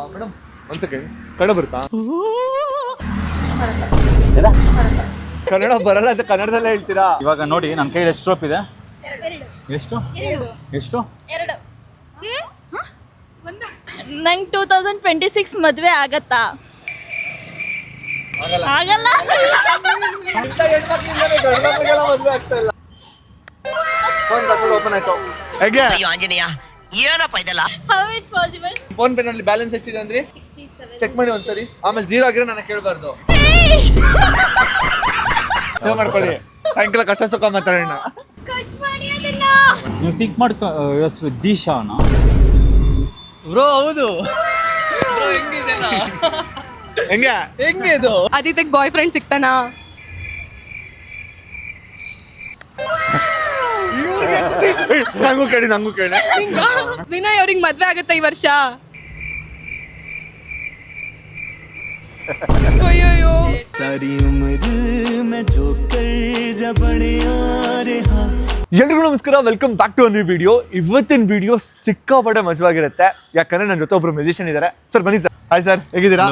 Madam ಒಂದ್ second Kannada ಬರುತ್ತಾ? ಕನ್ನಡ ಬರಲ್ಲ ಅಂತ ಕನ್ನಡದಲ್ಲೇ ಹೇಳ್ತೀರಾ? ಇವಾಗ ನೋಡಿ ನನ್ನ ಕೈಯಲ್ಲಿ ಎಷ್ಟು ರೋಪ್ ಇದೆ? ಎಷ್ಟು ಎಷ್ಟು? ನಂಗೆ 2026 ಮದುವೆ ಆಗತ್ತಾ? ಆಗಲ್ಲ. ಇಂಥ ಹೆಣ್ಮಕ್ಳಿಂದಾನೆ ಗಂಡು ಮಕ್ಳಿಗೆಲ್ಲ ಮದುವೆ ಆಗ್ತಾ ಇಲ್ಲ. ಫೋನ್ ಪಾಸ್ವರ್ಡ್ ಓಪನ್ ಆಯ್ತು. ಹೇಗೆ? ಅಯ್ಯೋ ಆಂಜನೇಯ ಏನಪ್ಪ ಇದೆಲ್ಲ? How it's possible? Phone pay ನಲ್ಲಿ ಬ್ಯಾಲೆನ್ಸ್ ಎಷ್ಟಿದೆ ಅಂದ್ರಿ? 67. ಚೆಕ್ ಮಾಡಿ ಒಂದ್ಸರಿ. ಆಮೇಲೆ ಜೀರೋ ಆಗಿರೋ ನನಗೆ ಕೇಳಬಾರ್ದು. ಸೇವ್ ಮಾಡ್ಕೊಳ್ಳಿ. ಸಾಯಂಕಾಲ ಕಷ್ಟ ಸುಖ ಮಾತಾಡೋಣ. ಕಟ್ ಮಾಡಿ ಅದನ್ನ. ನೀವು ಥಿಂಕ್ ಮಾಡ್ಕೊ ಹೆಸರು ದೀಶಾನಾ? ಬ್ರೋ ಹೌದು. ಹೆಂಗೆ ಇದು? ಆದಿತ್ಯಗ್ ಬಾಯ್ ಫ್ರೆಂಡ್ ಸಿಗ್ತಾನಾ? ನಂಗೂ ಕೇಳಿ ವಿನಯ್ ಅವ್ರಿಗೆ ಮದ್ವೆ ಆಗತ್ತಾ ಈ ವರ್ಷ? ಅಯ್ಯೋ ಎಲ್ರಿಗೂ ನಮಸ್ಕಾರ, welcome back to new video. ಇವತ್ತಿನ ವಿಡಿಯೋ ಸಿಕ್ಕಾಪಟ್ಟೆ ಮಜವಾಗಿರುತ್ತೆ, ಯಾಕಂದ್ರೆ ನನ್ನ ಜೊತೆ ಒಬ್ರು ಮ್ಯೂಸಿಷಿಯನ್ ಇದ್ದಾರೆ. ಸರ್ ಬನ್ನಿ ಸರ್. ಹಾಯ್ ಸರ್, ಹೇಗಿದ್ದೀರಾ?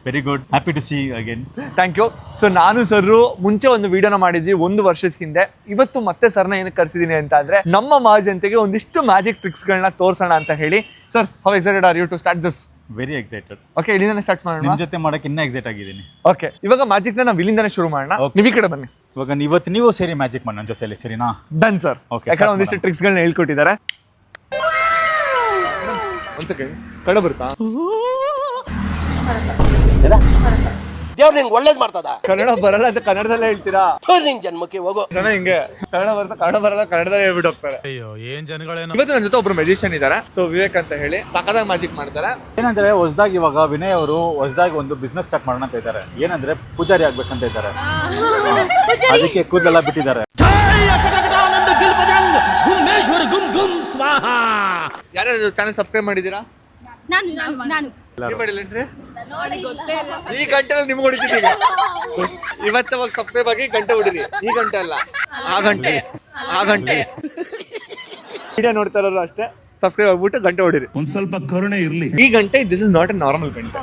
Very good, happy to see again. Thank you. So ನಾನು ಸರ್ರು ಮುಂಚೆ ಒಂದು ವಿಡಿಯೋನ ಮಾಡಿದ್ವಿ 1 ವರ್ಷದ ಹಿಂದೆ. ಇವತ್ತು ಮತ್ತೆ ಸರ್ನ ಏನಕ್ಕೆ ಕರ್ಸಿದೀನಿ ಅಂತ ಅಂದ್ರೆ ನಮ್ಮ ಮಹಾಜನತೆಗೆ ಒಂದಿಷ್ಟು ಮ್ಯಾಜಿಕ್ ಟ್ರಿಕ್ಸ್ಗಳನ್ನ ತೋರ್ಸೋಣ ಅಂತ ಹೇಳಿ. Sir, how excited are you to start this? Very excited. Okay, ಇಲ್ಲಿಂದಾನೆ ಸ್ಟಾರ್ಟ್ ಮಾಡೋಣ. ನಿಮ್ಮ ಜೊತೆ ಮಾಡಕ್ಕೆ ಇನ್ನೂ ಎಕ್ಸೈಟ್ ಆಗಿದ್ದೀನಿ. ಓಕೆ, ಇವಾಗ ಮ್ಯಾಜಿಕ್ನ ನಾವು ಇಲ್ಲಿಂದಾನೆ ಶುರು ಮಾಡೋಣ. Okay. ನೀವು ಈ ಕಡೆ ಬನ್ನಿ. ಇವಾಗ ಇವತ್ತು ನೀವು ಸೇರಿ ಮ್ಯಾಜಿಕ್ ಮಾಡಿ ನನ್ನ ಜೊತೆಲಿ, ಸರಿನಾ? Done sir. Okay, ಯಾಕಂದ್ರೆ start ಒಂದಿಷ್ಟು ಮಾಡೋಣ. ಟ್ರಿಕ್ಸ್ಗಳನ್ನ ಹೇಳ್ಕೊಟ್ಟಿದ್ದಾರೆ. ಒಂದ್ ಸೆಕೆಂಡ್, ಕನ್ನಡ ಬರುತ್ತಾ? ದೇವ್ರು ನಿಂಗೆ ಒಳ್ಳೇದ್ ಮಾಡ್ತದ. ಕನ್ನಡ ಬರಲ್ಲ ಅಂತ ಕನ್ನಡದಲ್ಲೇ ಹೇಳ್ತೀರಾ? ನಿನ್ ಜನ್ಮಕ್ಕೆ ಹೋಗೋ ಜನ ಹಿಂಗೆ ಕನ್ನಡ ಬರುತ್ತಾ, ಕನ್ನಡ ಬರಲ್ಲ ಕನ್ನಡದಲ್ಲೇ ಹೇಳ್ಬಿಟ್ಟು ಹೋಗ್ತಾರೆ. ಅಯ್ಯೋ ಏನ್ ಜನಗಳೇನೋ. ಇವತ್ತು ನನ್ನ ಜೊತೆ ಒಬ್ರು ಮ್ಯೂಸಿಷಿಯನ್ ಇದ್ದಾರೆ. ಸೊ ವಿವೇಕ್ ಅಂತ ಹೇಳಿ ಸಖತ್ತಾಗಿ ಮ್ಯಾಜಿಕ್ ಮಾಡ್ತಾರೆ. ಏನಂದ್ರೆ ಹೊಸದಾಗಿ ಇವಾಗ ವಿನಯ್ ಅವರು ಹೊಸದಾಗಿ ಒಂದು ಬಿಸ್ನೆಸ್ ಸ್ಟಾರ್ಟ್ ಮಾಡೋಣ ಅಂತ ಇದ್ದಾರೆ. ಏನಂದ್ರೆ ಪೂಜಾರಿ ಆಗ್ಬೇಕಂತ ಇದ್ದಾರೆ. ಅದಕ್ಕೆ ಕೂದಲೆಲ್ಲ ಬಿಟ್ಟಿದ್ದಾರೆ. ಯಾರ್ಯಾರು ಚಾನಲ್ ಸಬ್ಸ್ಕ್ರೈಬ್ ಮಾಡಿದ್ದೀರಾ? ನಾನು ನೀವು ಮಾಡಿಲ್ಲೇನ್ರಿ? ಈ ಗಂಟೆನಲ್ಲಿ ನಿಮ್ಗೆ ಹೊಡಿತೀನಿ ಈಗ. ಇವತ್ತವಾಗ ಸಬ್ಸ್ಕ್ರೈಬ್ ಆಗಿ ಗಂಟೆ ಹೊಡಿರಿ. ಈ ಗಂಟೆ ಅಲ್ಲ, ಆ ಗಂಟೆ ವಿಡಿಯೋ ನೋಡ್ತಾ ಇರೋರು ಅಷ್ಟೇ ಸಬ್ಸ್ಕ್ರೈಬ್ ಆಗ್ಬಿಟ್ಟು ಗಂಟೆ ಹೊಡಿರಿ. ಒಂದ್ ಸ್ವಲ್ಪ ಕರುಣೆ ಇರ್ಲಿ. ಈ ಗಂಟೆ this is not A normal ಗಂಟೆ.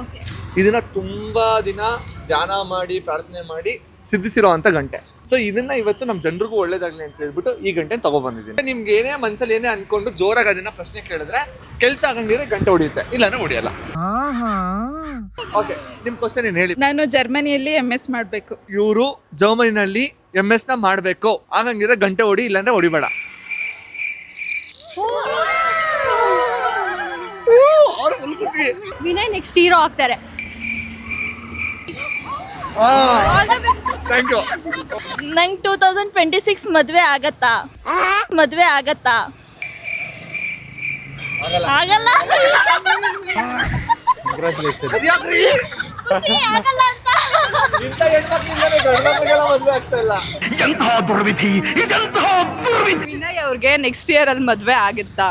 ಇದನ್ನ ತುಂಬಾ ದಿನ ಧ್ಯಾನ ಮಾಡಿ ಪ್ರಾರ್ಥನೆ ಮಾಡಿ ಸಿದ್ಧಿಸಿರೋ ಅಂತ ಗಂಟೆ. ಸೊ ಇದನ್ನ ಇವತ್ತು ನಮ್ಮ ಜನರಿಗೂ ಒಳ್ಳೇದಾಗ್ಲಿ ಅಂತ ಹೇಳ್ಬಿಟ್ಟು ಈ ಗಂಟೆ ತಗೊಬಂದಿದ್ದೀನಿ. ನಿಮ್ಗೆ ಏನೇ ಮನ್ಸಲ್ಲಿ ಏನೇ ಅನ್ಕೊಂಡು ಜೋರಾಗಿ ಅದನ್ನ ಪ್ರಶ್ನೆ ಕೇಳಿದ್ರೆ ಕೆಲಸ ಆಗಂಗಿದ್ರೆ ಗಂಟೆ ಹೊಡಿಯುತ್ತೆ, ಇಲ್ಲಾಂದ್ರೆ ಹೊಡಿಯಲ್ಲ. ಓಕೆ, ನಿಮ್ ಕ್ವಶನ್ ಏನ್ ಹೇಳಿ? ನಾನು ಜರ್ಮನಿಯಲ್ಲಿ MS ಮಾಡ್ಬೇಕು. ಇವರು ಜರ್ಮನಿನಲ್ಲಿ MS ನ ಮಾಡ್ಬೇಕು, ಆಗಂಗಿದ್ರೆ ಗಂಟೆ ಹೊಡಿ, ಇಲ್ಲಾಂದ್ರೆ ಹೊಡಿಬೇಡ. ವಿನಯ್ ನೆಕ್ಸ್ಟ್ ಹೀರೋ ಆಗ್ತಾರೆ. Thank you. ನಂಗೆ 2026 ಮದುವೆ ಆಗತ್ತಾ? ಮದುವೆ ಆಗತ್ತಾ? ಆಗಲ್ಲ. ಖುಷಿ ಆಗಲ್ಲ ಅಂತ. ಇಂಥ ಹೆಣ್ಮಕ್ಳಿಂದಾನೆ ಗಂಡು ಮಕ್ಳಿಗೆಲ್ಲ ಮದುವೆ ಆಗ್ತಾ ಇಲ್ಲ. ವಿನಯ್ ಅವ್ರಿಗೆ ನೆಕ್ಸ್ಟ್ ಇಯರ್ ಅಲ್ಲಿ ಮದ್ವೆ ಆಗುತ್ತಾ?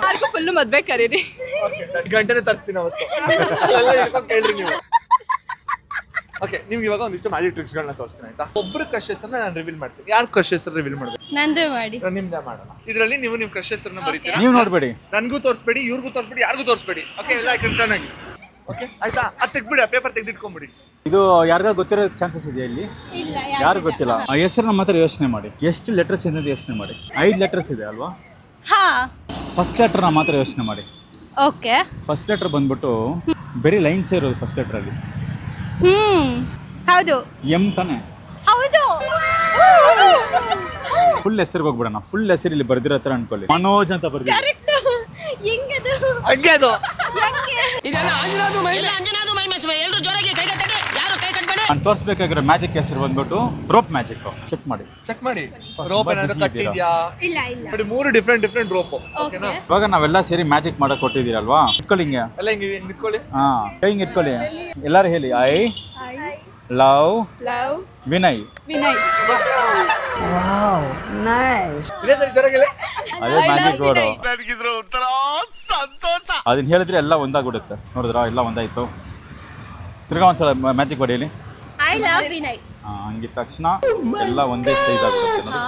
ಯಾರಿಗೂ ಫುಲ್ ಮದ್ವೆ ಕರೀರಿ. ಗಂಟೆನೇ ತರಿಸ್ತೀನಿ ಅವತ್ತು. ಕೇಳ್ರಿ ನೀವು. ಓಕೆ, ನಿಮ್ಗೆ ಇವಾಗ ಒಂದಿಷ್ಟು ಮ್ಯಾಜಿಕ್ ಟ್ರಿಕ್ಸ್ಗಳನ್ನ ತೋರಿಸ್ತೀನಿ, ಆಯ್ತಾ? ಒಬ್ರು ಕ್ರಶ್ ಹೆಸರನ್ನ ನಾನು ರಿವೀಲ್ ಮಾಡ್ತೀನಿ. ಯಾರು ಕ್ರಶ್ ಹೆಸರು ರಿವೀಲ್ ಮಾಡ್ಬೇಕು? ನಂದೇ ಮಾಡಿ. ನಿಮ್ದೇ ಮಾಡೋಣ. ಇದರಲ್ಲಿ ನೀವು ನಿಮ್ ಕ್ರಶ್ ಹೆಸರನ್ನ ಬರೀತೀರಾ. ನೀವು ನೋಡ್ಬೇಡಿ, ನನ್ಗೂ ತೋರಿಸ್ಬೇಡಿ, ಇವ್ರಿಗೂ ತೋರಿಸ್ಬೇಡಿ, ಯಾರಿಗೂ ತೋರಿಸ್ಬೇಡಿ. ಓಕೆ, ಎಲ್ಲ ಟರ್ನ್ ಆಗಿ. ಓಕೆ ಆಯ್ತಾ? ಅದು ತೆಗ್ಬಿಡಿ, ಆ ಪೇಪರ್ ತೆಗೆದಿಟ್ಕೊಂಬಿಡಿ. ಇದು ಯಾರಿಗ ಗೊತ್ತಿರೋ ಚಾನ್ಸಸ್ ಇದೆಯಾ ಇಲ್ಲಿ? ಇಲ್ಲ, ಯಾರು ಗೊತ್ತಿಲ್ಲ. ಆ ಹೆಸರನ್ನ ಮಾತ್ರ ಯೋಚನೆ ಮಾಡಿ. ಎಷ್ಟು ಲೆಟರ್ಸ್ ಇದೆ ಅಂತ ಯೋಚನೆ ಮಾಡಿ. 5 ಲೆಟರ್ಸ್ ಇದೆ ಅಲ್ವಾ? ಹಾ, ಫಸ್ಟ್ ಲೆಟರ್ನ ಮಾತ್ರ ಯೋಚನೆ ಮಾಡಿ. ಓಕೆ. ಫಸ್ಟ್ ಲೆಟರ್ ಬಂದ್ಬಿಟ್ಟು ಬರೀ ಲೈನ್ಸ್ ಇರೋದು ಫಸ್ಟ್ ಲೆಟರ್ ಅಲ್ಲಿ. ಹೌದು ಎಂ ತಾನೆ? ಹೌದು. ಫುಲ್ ಹೆಸರಿಗೆ ಹೋಗ್ಬಿಡೋಣ. ಫುಲ್ ಹೆಸರು ಇಲ್ಲಿ ಬರ್ದಿರೋ ಹತ್ರ ಅನ್ಕೊಳ್ಳಿ. ಮನೋಜ್ ಅಂತ ಬರ್ದಿ. ಕರೆಕ್ಟ್. ಹೆಂಗದು? ಹಂಗೆ ಅದು. ನಾನು ತೋರಿಸ್ಬೇಕಾಗಿರೋ ಮ್ಯಾಜಿಕ್ ಹೆಸರು ಬಂದ್ಬಿಟ್ಟು ರೋಪ್ ಮ್ಯಾಜಿಕ್. ಚೆಕ್ ಮಾಡಿ, ಚೆಕ್ ಮಾಡಿ. ರೋಪ್ ಏನಾದ್ರು ಕಟ್ಟಿದ್ಯಾ? ಇಲ್ಲ ಇಲ್ಲ. ನೋಡಿ, 3 ಡಿಫ್ರೆಂಟ್ ರೋಪ್. ಓಕೆನಾ? ಇವಾಗ ನಾವೆಲ್ಲ ಸೇರಿ ಮ್ಯಾಜಿಕ್ ಮಾಡಕ್ ಕೊಟ್ಟಿದ್ದೀರಲ್ವಾ? ಇಟ್ಕೊಳ್ಳಿ ಹಿಂಗೆ. ಎಲ್ಲ ಹಿಂಗೆ ನಿಂತ್ಕೊಳ್ಳಿ. ಹಾ, ಕೈ ಹಿಂಗೆ ಇಟ್ಕೊಳ್ಳಿ. ಎಲ್ಲರೂ ಹೇಳಿ, ಐ ಲವ್ ವಿನಯ್. ವಿನಯ್. ಇದೇ ಸರಿ ಜರಗಲೇ. ಅದೇ ಮ್ಯಾಜಿಕ್ ವರ್ಡ್. ಅದನ್ನ ಹೇಳಿದ್ರೆ ಎಲ್ಲ ಒಂದಾಗ್ಬಿಡುತ್ತೆ. ನೋಡಿದ್ರಾ, ಎಲ್ಲ ಒಂದಾಯ್ತು. ತಿರ್ಗಾ ಒಂದ್ಸಲ ಮ್ಯಾಜಿಕ್ ವರ್ಡ್ ಹೇಳಿ. I love Vinay. ಹಂಗಿದ ತಕ್ಷಣ ಎಲ್ಲ ಒಂದೇ ಸೈಜ್ ಆಗ್ಬಿಡುತ್ತೆ ನೋಡಿ.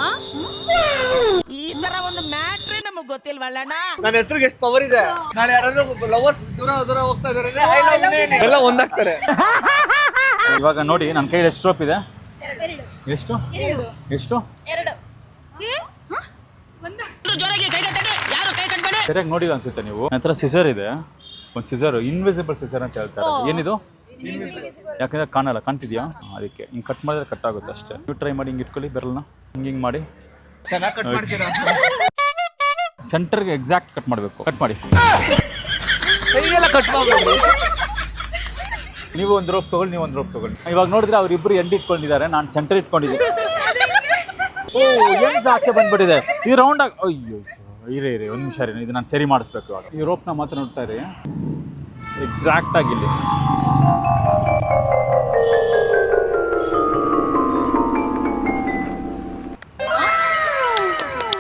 ಈ ತರ ಒಂದು ಮ್ಯಾಟ್ರೇ ನಮಗ್ ಗೊತ್ತಿಲ್ವಲ್ಲಣ್ಣ. ನನ್ನ ಹೆಸರಿಗೆ ಎಷ್ಟು ಪವರ್ ಇದೆ. ನಾಳೆ ಯಾರಾದ್ರೂ ಲವರ್ಸ್ ದೂರ ದೂರ ಹೋಗ್ತಾ ಇದಾರೆ ಅಂದ್ರೆ I love you ಎಲ್ಲ ಒಂದಾಗ್ತಾರೆ. ಇವಾಗ ನೋಡಿ ನನ್ನ ಕೈಯಲ್ಲಿ ಎಷ್ಟು ರೋಪ್ ಇದೆ? ಎಷ್ಟು ಎಷ್ಟು ಸರಿಯಾಗಿ ನೋಡಿಲ್ಲ ಅನ್ಸುತ್ತೆ ನೀವು. ನನ್ನ ಹತ್ರ ಸಿಸರ್ ಇದೆ, ಒಂದು ಸಿಸರ್, ಇನ್ವಿಸಿಬಲ್ ಸಿಸರ್ ಅಂತ ಹೇಳ್ತಾರೆ. ಏನಿದು? ಯಾಕಂದ್ರೆ ಕಾಣಲ್ಲ, ಕಾಣ್ತಿದ್ಯಾ? ಅದಕ್ಕೆ ಹಿಂಗೆ ಕಟ್ ಮಾಡಿದ್ರೆ ಕಟ್ ಆಗುತ್ತೆ ಅಷ್ಟೇ. ನೀವು ಟ್ರೈ ಮಾಡಿ ಹಿಂಗೆ ಇಟ್ಕೊಳ್ಳಿ ಬೆರಳನ್ನ, ಹಿಂಗೆ ಮಾಡಿ ಚೆನ್ನಾಗಿ ಕಟ್ ಮಾಡ್ತೀರಾ? ಸೆಂಟರ್ಗೆ ಎಕ್ಸಾಕ್ಟ್ ಕಟ್ ಮಾಡಬೇಕು. ಕಟ್ ಮಾಡಿ, ಕೈಗೆಲ್ಲ ಕಟ್ ಮಾಡ್ಬೇಕು. ನೀವು ಒಂದು ರೋಪ್ ತೊಗೊಳ್ಳಿ, ನೀವು ಒಂದು ರೋಪ್ ತೊಗೊಳ್ಳಿ. ಇವಾಗ ನೋಡಿದ್ರೆ ಅವ್ರಿಬ್ರು ಎಂಡ್ ಇಟ್ಕೊಂಡಿದ್ದಾರೆ, ನಾನು ಸೆಂಟರ್ ಇಟ್ಕೊಂಡಿದ್ದೀನಿ. ಓ ಏನು ಸಾಕ್ಷಿ ಬಂದ್ಬಿಟ್ಟಿದೆ ಈ ರೌಂಡ್ ಆಗಿ. ಅಯ್ಯೋ ಇರಿ ಒಂದು ನಿಮಿಷ ರೀ, ಇದು ನಾನು ಸರಿ ಮಾಡಿಸ್ಬೇಕು. ಇವಾಗ ಈ ರೋಪ್ನ ಮಾತ್ರ ನೋಡ್ತಾ ಇರಿ, ಎಕ್ಸಾಕ್ಟ್ ಆಗಿ ಇಲ್ಲಿ.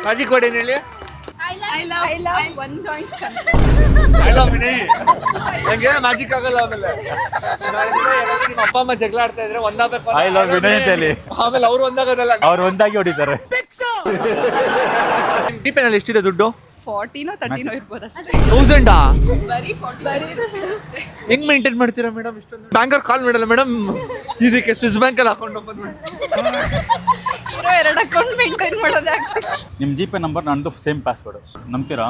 ಮ್ಯಾಜಿಕ್ ವರ್ಡ್ ಏನು ಹೇಳಿ? I love one joint I love Vinay. ನಂಗೆ ಮ್ಯಾಜಿಕ್ ಆಗಲ್ಲ. ಆಮೇಲೆ ನಾಳೆ ದಿನ ಯಾರಾದ್ರೂ ನಿಮ್ಮ ಅಪ್ಪ ಅಮ್ಮ ಜಗಳ ಆಡ್ತಾ ಇದ್ರೆ ಒಂದಾಗಬೇಕು. I love ವಿನಯ್ ಅಂತ ಹೇಳಿ. ಆಮೇಲೆ ಅವ್ರು ಒಂದಾಗೋದಲ್ಲ, ಅವ್ರು ಒಂದಾಗಿ ಹೊಡಿತಾರೆ. ಟಿಪೇನಲ್ಲಿ ಎಷ್ಟಿದೆ ದುಡ್ಡು? 40 30 ಇರ್ಬೋದು ಅಷ್ಟೇ. 1000 ಬರೀ 40 rupees ಅಷ್ಟೇ. ಹೆಂಗ್ ಮೇಂಟೈನ್ ಮಾಡ್ತೀರಾ ಮೇಡಮ್ ಇಷ್ಟೊಂದು? ಬ್ಯಾಂಕರ್ ಕಾಲ್ ಮಾಡಲ್ಲ ಮೇಡಮ್, ಇದಕ್ಕೆ ಸ್ವಿಸ್ ಬ್ಯಾಂಕ್ ಅಲ್ಲಿ ಅಕೌಂಟ್ ಓಪನ್ ಮಾಡಿ. ಇರೋ 2 ಅಕೌಂಟ್ ಮೇಂಟೈನ್ ಮಾಡೋದೇ ಆಗ್ತದೆ. ನಿಮ್ಮ ಜಿ ಪೇ ನಂಬರ್ ನಂದು ಸೇಮ್ ಪಾಸ್ವರ್ಡ್. ನಂಬ್ತೀರಾ?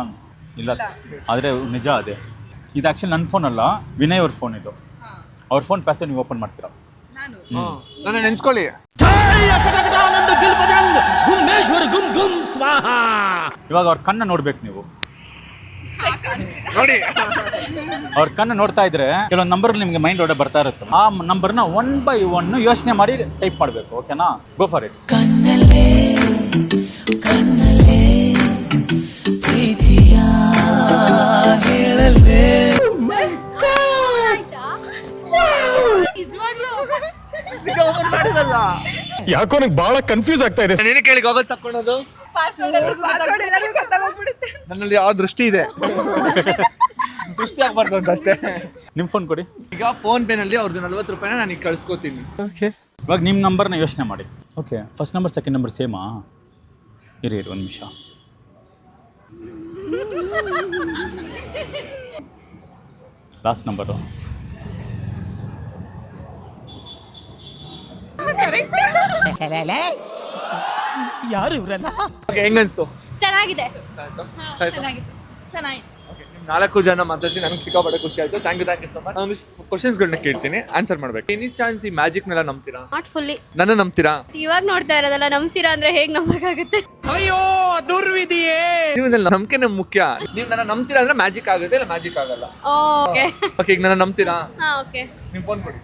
ಇಲ್ಲ, ಆದರೆ ನಿಜ ಅದೇ. ಇದು ಆ್ಯಕ್ಚುಲಿ ನನ್ನ ಫೋನ್ ಅಲ್ಲ, ವಿನಯ್ ಅವ್ರ ಫೋನ್ ಇದು. ಅವ್ರ ಫೋನ್ ಪಾಸ್ವರ್ಡ್ ನೀವು ಓಪನ್ ಮಾಡ್ತೀರಾ? ನನ್ನ ನೆನ್ಸ್ಕೊಳ್ಳಿ. ಇವಾಗ ಅವ್ರ ಕಣ್ಣ ನೋಡ್ಬೇಕು ನೀವು. ನೋಡಿ, ಅವ್ರ ಕಣ್ಣು ನೋಡ್ತಾ ಇದ್ರೆ ಕೆಲವೊಂದು ನಂಬರ್ ನಿಮಗೆ ಮೈಂಡ್ ಒಳಗೆ ಬರ್ತಾ ಇರುತ್ತೆ. ಆ ನಂಬರ್ನ 1 by 1 ಯೋಚನೆ ಮಾಡಿ ಟೈಪ್ ಮಾಡಬೇಕು. ಓಕೆನಾ? Go for it. ಯಾಕೋ ನನಗೆ ಬಹಳ ಕನ್ಫ್ಯೂಸ್ ಆಗ್ತಾ ಇದೆ. ನೀನು ಕೇಳಿ ಗಾಗಲ್ ಹಾಕೊಳ್ಳೋದು. ಪಾಸ್ವರ್ಡ್ ಎಲ್ಲರಿಗೂ ಗೊತ್ತಾಗೋಗ್ಬಿಡುತ್ತೆ. ನನ್ನಲ್ಲಿ ಯಾವ ದೃಷ್ಟಿ ಇದೆ, ದೃಷ್ಟಿ ಆಗ್ಬಾರ್ದು ಅಂತ ಅಷ್ಟೇ. ನಿಮ್ಮ ಫೋನ್ ಕೊಡಿ. ಈಗ ಫೋನ್ ಪೇ ನಲ್ಲಿ ಅವ್ರದ್ದು 40 ರೂಪಾಯಿನ ನಾನು ಈಗ ಕಳ್ಸ್ಕೊತೀನಿ. ಇವಾಗ ನಿಮ್ಮ ನಂಬರ್ನ ಯೋಚನೆ ಮಾಡಿ. Okay, first number second number ಸೇಮಾ? ಇರಿ ಒಂದು ನಿಮಿಷ. ಲಾಸ್ಟ್ ನಂಬರು ಯಾರು ಇವ್ರಲ್ಲ? ಹೆಂಗನ್ಸ್ತು? ಚೆನ್ನಾಗಿದೆ. ಚೆನ್ನಾಗಿ. ನಿಮ್ 4 ಜನ ಮಾತಾಡ್ಸಿ ನನಗೆ ಸಿಕ್ಕಾಪಟ್ಟೆ ಖುಷಿ ಆಯ್ತು. Thank you so much. ನಾನು ಕ್ವಶನ್ಸ್ಗಳನ್ನ ಕೇಳ್ತೀನಿ, ಆನ್ಸರ್ ಮಾಡ್ಬೇಕು. ಎನಿ ಚಾನ್ಸ್ ಈ ಮ್ಯಾಜಿಕ್ನೆಲ್ಲ ನಂಬ್ತೀರಾ? Not fully. ನನ್ನ ನಂಬ್ತೀರಾ? ಇವಾಗ ನೋಡ್ತಾ ಇರೋದಲ್ಲ, ನಂಬ್ತೀರಾ ಅಂದ್ರೆ ಹೇಗ್ ನಂಬಕ್ಕಾಗುತ್ತೆ? ಅಯ್ಯೋ ದುರ್ವಿಧಿಯೇ. ಜೀವನದಲ್ಲಿ ನಂಬಿಕೆ ಮುಖ್ಯ. ನೀವು ನನ್ನ ನಂಬ್ತೀರಾ ಅಂದ್ರೆ ಮ್ಯಾಜಿಕ್ ಆಗುತ್ತೆ, ಇಲ್ಲ ಮ್ಯಾಜಿಕ್ ಆಗಲ್ಲ. ಓಕೆ ಓಕೆ, ಈಗ ನನ್ನ ನಂಬ್ತೀರಾ? ಹಾ ಓಕೆ. ನಿಮ್ ಫೋನ್ ಕೊಡಿ.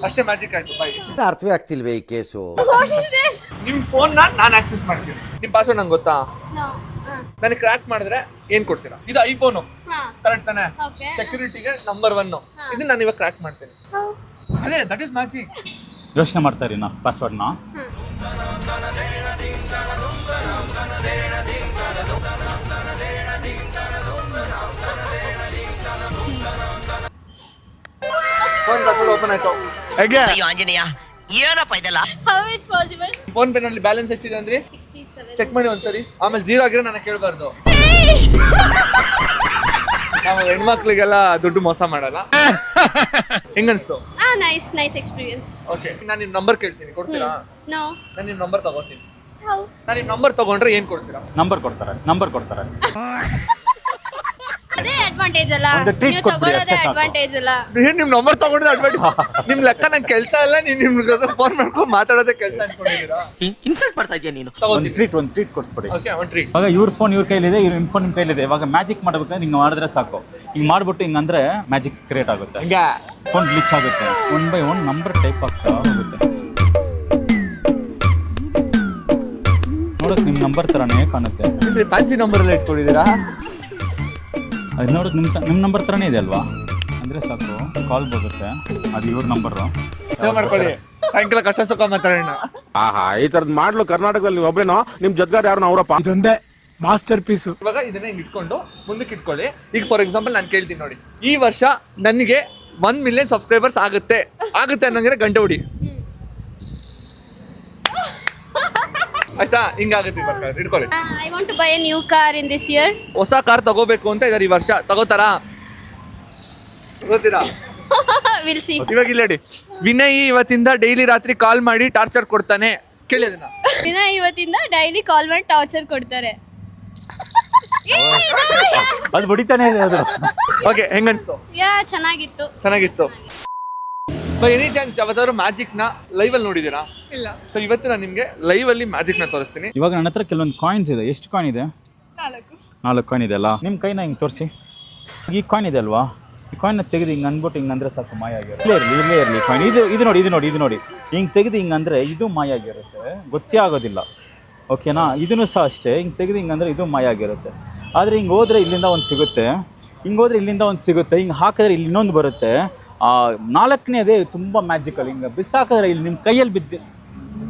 ಅಷ್ಟೇ, ಮ್ಯಾಜಿಕ್ ಆಯ್ತು. ಬಾಯ್. ಅರ್ಥವೇ ಆಗ್ತಿಲ್ವೇ ಈ ಕೇಸು? What is this? ನಿಮ್ ಫೋನ್ ನಾನು ಆಕ್ಸೆಸ್ ಮಾಡ್ತೀನಿ. ನಿಮ್ ಪಾಸ್ವರ್ಡ್ ನಂಗೆ ಗೊತ್ತಾ? ನೋ. ನನಗೆ ಕ್ರ್ಯಾಕ್ ಮಾಡಿದ್ರೆ ಏನ್ ಕೊಡ್ತೀರಾ? ಇದು ಐಫೋನು, ಹಾ ಕರೆಕ್ಟ್ ತಾನೆ? ಓಕೆ. ಸೆಕ್ಯೂರಿಟಿಗೆ ನಂಬರ್ 1. ಇದನ್ನ ನಾನು ಇವಾಗ ಕ್ರ್ಯಾಕ್ ಮಾಡ್ತೀನಿ. ಅದೇ ದಟ್ ಇಸ್ ಮ್ಯಾಜಿಕ್. ಯೋಚನೆ ಮಾಡ್ತಾ ಇರಿ ನಾ ಪಾಸ್ವರ್ಡ್ನ. ಫೋನ್ ಪಾಸ್ವರ್ಡ್ ಓಪನ್ ಆಯ್ತು. ಹೇಗೆ? ಅಯ್ಯೋ ಆಂಜನೇಯ, ಏನಪ್ಪ ಇದೆಲ್ಲ? How it's possible? Phone pay ನಲ್ಲಿ ಬ್ಯಾಲೆನ್ಸ್ ಎಷ್ಟಿದೆ ಅಂದ್ರೆ 67. ಚೆಕ್ ಮಾಡಿ ಒಂದ್ಸರಿ. ಆಮೇಲೆ 0 ಆಗಿರೋ ನನಗೆ ಕೇಳಬಾರ್ದು. ನಾವು ಹೆಣ್ಮಕ್ಳಿಗೆಲ್ಲ ದುಡ್ಡು ಮೋಸ ಮಾಡಲ್ಲ. ಹೆಂಗನ್ಸ್ತು? Nice experience. ಓಕೆ, ನಾನು ನಿಮ್ ನಂಬರ್ ಕೇಳ್ತೀನಿ, ಕೊಡ್ತೀರಾ? ನೋ. ನಾನು ನಿಮ್ ನಂಬರ್ ತಗೋತೀನಿ. ಹೌ? ನಾನು ನಿಮ್ ನಂಬರ್ ತಗೊಂಡ್ರೆ ಏನ್ ಕೊಡ್ತೀರಾ? ನಂಬರ್ ಕೊಡ್ತಾರೆ. ಅದೇ ಅಡ್ವಾಂಟೇಜ್ ಅಲ್ಲ. ಒಂದು treat ನೀವು ಕೊಟ್ಬಿಡಿ, ತಗೊಳ್ಳೋದೇ ಅಷ್ಟೇ ಸಾಕು. ಅಡ್ವಾಂಟೇಜ್ ಅಲ್ಲ. ಏನ್ ನಿಮ್ ನಂಬರ್ ತಗೊಂಡ್ರೆ ಅಡ್ವಾಂಟೇಜ್? ನಿಮ್ ಲೆಕ್ಕ ನಂಗೆ ಕೆಲಸ ಇಲ್ಲ, ನೀನ್ ನಿಮ್ಗೆ ಫೋನ್ ಮಾಡ್ಕೊಂಡು ಮಾತಾಡೋದೇ ಕೆಲಸ ಅನ್ಕೊಂಡಿದ್ದೀರಾ? ಇನ್ಸಲ್ಟ್ ಮಾಡ್ತಾ ಇದೀಯ ನೀನು. ಒಂದು ಟ್ರೀಟ್ ಕೊಡಿಸ್ಬಿಡಿ. ಓಕೆ, ಒಂದು ಟ್ರೀಟ್. ಇವಾಗ ಇವ್ರ ಫೋನ್ ಇವ್ರ ಕೈಲಿದೆ, ನಿಮ್ಮ ಫೋನ್ ನಿಮ್ಮ ಕೈಲಿದೆ. ಇವಾಗ ಮ್ಯಾಜಿಕ್ ಮಾಡ್ಬೇಕಾದ್ರೆ ಹಿಂಗೆ ಮಾಡಿದ್ರೆ ಸಾಕು. ಹಿಂಗೆ ಮಾಡ್ಬಿಟ್ಟು ಹಿಂಗೆ ಅಂದ್ರೆ ಮ್ಯಾಜಿಕ್ ಕ್ರಿಯೇಟ್ ಆಗುತ್ತೆ. ಹಂಗೆ ಫೋನ್ ಗ್ಲಿಚ್ ಆಗುತ್ತೆ. 1 by 1 ನಂಬರ್ ಟೈಪ್ ಆಗ್ತಾ ಹೋಗುತ್ತೆ. ನೋಡೋಕೆ ನಿಮ್ಮ ನಂಬರ್ ಥರನೇ ಕಾಣುತ್ತೆ. ಫ್ಯಾನ್ಸಿ ನಂಬರ್ ಎಲ್ಲ ಇಟ್ಕೊಂಡಿದ್ದೀರಾ? ಅದು ನೋಡೋಕೆ ನಿಮ್ಮ ನಂಬರ್ ಥರನೇ ಇದೆ ಅಲ್ವಾ? ಅಂದರೆ ಸಾಕು, ಕಾಲ್ ಬರುತ್ತೆ. ಅದು ಇವ್ರ ನಂಬರು. ಸೇವ್ ಮಾಡ್ಕೊಳ್ಳಿ, ಸಾಯಂಕಾಲ ಕಷ್ಟ ಸುಖ ಮಾತಾಡೋಣ. ಆಹಾ, ಈ ತರದ್ ಮಾಡ್ಲು ಕರ್ನಾಟಕದಲ್ಲಿ ನೀವು ಒಬ್ರೇನೋ, ನಿಮ್ ಜೊತೆಗಾರ ಯಾರು ಅವರಪ್ಪ? ಇದೊಂದೇ ಮಾಸ್ಟರ್ ಪೀಸು. ಇವಾಗ ಇದನ್ನ ಹಿಂಗೆ ಇಟ್ಕೊಂಡು ಮುಂದಕ್ಕೆ ಇಟ್ಕೊಳ್ಳಿ. ಈಗ ಫಾರ್ ಎಕ್ಸಾಂಪಲ್ ನಾನು ಕೇಳ್ತೀನಿ ನೋಡಿ, ಈ ವರ್ಷ ನನಗೆ 1 ಮಿಲಿಯನ್ ಸಬ್ಸ್ಕ್ರೈಬರ್ಸ್ ಆಗುತ್ತೆ ಅನ್ನಂಗಿದ್ರೆ ಗಂಟೆ ಹೊಡಿ. ಆಯ್ತಾ? ಹಿಂಗಾಗುತ್ತೆ ಬರ್ತಾರೆ, ಇಟ್ಕೊಳ್ಳಿ. I want to buy a new car in this year. ಹೊಸ ಕಾರ್ ತಗೋಬೇಕು ಅಂತ ಇದಾರೆ ಈ ವರ್ಷ. ತಗೋತಾರಾ? ಗೊತ್ತೀರಾ? We'll see. ಇವಾಗ ಇಲ್ಲಿ ನೋಡಿ, ವಿನಯ್ ಇವತ್ತಿಂದ ಡೈಲಿ ರಾತ್ರಿ ಕಾಲ್ ಮಾಡಿ ಟಾರ್ಚರ್ ಕೊಡ್ತಾನೆ. ಕೇಳಿ ಅದನ್ನ. ದಿನ ಇವತ್ತಿಂದ ಡೈಲಿ ಕಾಲ್ ಮಾಡಿ ಟಾರ್ಚರ್ ಕೊಡ್ತಾರೆ. ಅದು ಹೊಡಿತಾನೆ ಇದೆ ಅದು. ಓಕೆ, ಹೆಂಗನ್ಸ್ತು? ಚೆನ್ನಾಗಿತ್ತು. ಬೈ ಎನಿ ಚಾನ್ಸ್ ಯಾವತ್ತಾದ್ರೂ ಮ್ಯಾಜಿಕ್ ನ ಲೈವ್ ಅಲ್ಲಿ ನೋಡಿದೀರಾ? ಇಲ್ಲ. ಸೊ ಇವತ್ತು ನಾನು ನಿಮ್ಗೆ ಲೈವ್ ಅಲ್ಲಿ ಮ್ಯಾಜಿಕ್ ನ ತೋರಿಸ್ತೀನಿ. ಇವಾಗ ನನ್ನ ಹತ್ರ ಕೆಲವೊಂದು ಕಾಯಿನ್ಸ್ ಇದೆ. ಎಷ್ಟು ಕಾಯಿನ್ ಇದೆ? 4 ಕಾಯಿನ್ ಇದೆ ಅಲ್ಲ. ನಿಮ್ಮ ಕೈನ ಹಿಂಗೆ ತೋರಿಸಿ. ಈ ಕಾಯಿನ್ ಇದೆ ಅಲ್ವಾ, ಈ ಕಾಯಿನ್ನ ತೆಗೆದು ಹಿಂಗೆ ಅಂದ್ಬಿಟ್ಟು ಹಿಂಗೆ ಅಂದರೆ ಸಾಕು ಮಾಯ ಆಗಿರುತ್ತೆ. ಇಲ್ಲೇ ಇರಲಿ ಕಾಯಿನ್. ಇದು ನೋಡಿ ಹಿಂಗೆ ತೆಗೆದು ಹಿಂಗೆ ಅಂದರೆ ಇದು ಮಾಯ ಆಗಿರುತ್ತೆ, ಗೊತ್ತೇ ಆಗೋದಿಲ್ಲ. ಓಕೆನಾ? ಇದನ್ನು ಸಹ ಅಷ್ಟೇ, ಹಿಂಗೆ ತೆಗೆದು ಹಿಂಗೆ ಅಂದರೆ ಇದು ಮಾಯ ಆಗಿರುತ್ತೆ. ಆದರೆ ಹಿಂಗೆ ಹೋದರೆ ಇಲ್ಲಿಂದ ಒಂದು ಸಿಗುತ್ತೆ, ಹಿಂಗೆ ಹೋದರೆ ಇಲ್ಲಿಂದ ಒಂದು ಸಿಗುತ್ತೆ, ಹಿಂಗೆ ಹಾಕಿದ್ರೆ ಇಲ್ಲಿ ಇನ್ನೊಂದು ಬರುತ್ತೆ. 4ನೇದೇ ತುಂಬ ಮ್ಯಾಜಿಕಲ್. ಹಿಂಗೆ ಬಿಸಾಕಿದ್ರೆ ಇಲ್ಲಿ ನಿಮ್ಮ ಕೈಯಲ್ಲಿ ಬಿದ್ದು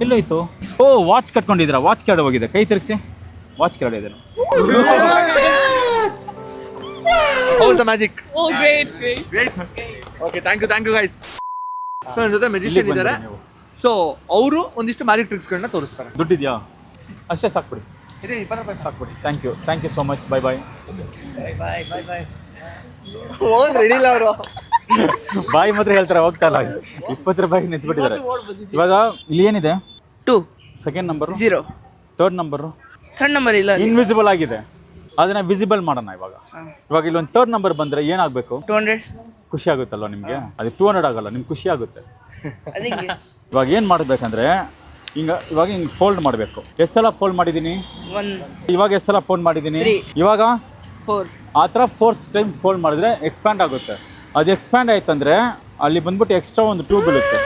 ಎಲ್ಲೋಯ್ತು? ಓ, ವಾಚ್ ಕಟ್ಕೊಂಡಿದ್ದೀರಾ? ವಾಚ್ ಕೆಳಗೆ ಹೋಗಿದೆ, ಕೈ ತಿರುಗಿಸಿ. ವಾಚ್ ಕೆಳಗೆ ಇದೆ. How's the magic. Oh, great. Okay, thank you guys. So ನನ್ನ ಜೊತೆ ಮೆಜಿಷಿಯನ್ ಇದ್ದಾರೆ. ಸೊ ಅವರು ಒಂದಿಷ್ಟು ಮ್ಯಾಜಿಕ್ ಟ್ರಿಕ್ಸ್ಗಳನ್ನ ತೋರಿಸ್ತಾರೆ. ದುಡ್ಡಿದೆಯಾ? ಅಷ್ಟೇ ಸಾಕ್ಬಿಡಿ. ಇದೆ 20 ರೂಪಾಯಿ ಸಾಕ್ಬಿಡಿ. Thank you so much. Bye. Ready ಇಲ್ಲ ಅವರು. ಬಾಯಿ ಮಾತ್ರ ಹೇಳ್ತಾರೆ, ಹೋಗ್ತಾಯಿಲ್ಲ. 20 ರೂಪಾಯಿ ನಿಂತ್ಬಿಟ್ಟಿದ್ದಾರೆ. ಇವಾಗ ಇಲ್ಲಿ ಏನಿದೆ? 2 second number 0 third number third number ಇಲ್ಲ, ಇನ್ವಿಸಿಬಲ್ ಆಗಿದೆ. ಅದನ್ನ ವಿಸಿಬಲ್ ಮಾಡೋಣ ಇವಾಗ ಇಲ್ಲೊಂದು ಥರ್ಡ್ ನಂಬರ್ ಬಂದರೆ ಏನಾಗಬೇಕು? 200. ಖುಷಿ ಆಗುತ್ತಲ್ವ ನಿಮಗೆ? ಅದು 200 ಆಗಲ್ಲ, ನಿಮ್ಗೆ ಖುಷಿ ಆಗುತ್ತೆ. ಇವಾಗ ಏನು ಮಾಡಬೇಕಂದ್ರೆ ಇವಾಗ ಹಿಂಗೆ ಫೋಲ್ಡ್ ಮಾಡಬೇಕು. ಎಷ್ಟು ಸಲ ಫೋಲ್ಡ್ ಮಾಡಿದ್ದೀನಿ? 1 ಇವಾಗ ಎಷ್ಟು ಸಲ ಫೋಲ್ಡ್ ಮಾಡಿದ್ದೀನಿ? 3 ಇವಾಗ 4 ಆ ಥರ 4th ಟೈಮ್ ಫೋಲ್ಡ್ ಮಾಡಿದ್ರೆ ಎಕ್ಸ್ಪ್ಯಾಂಡ್ ಆಗುತ್ತೆ. ಅದು ಎಕ್ಸ್ಪ್ಯಾಂಡ್ ಆಯ್ತಂದ್ರೆ ಅಲ್ಲಿ ಬಂದ್ಬಿಟ್ಟು ಎಕ್ಸ್ಟ್ರಾ ಒಂದು 2 ಬೀಳುತ್ತೆ,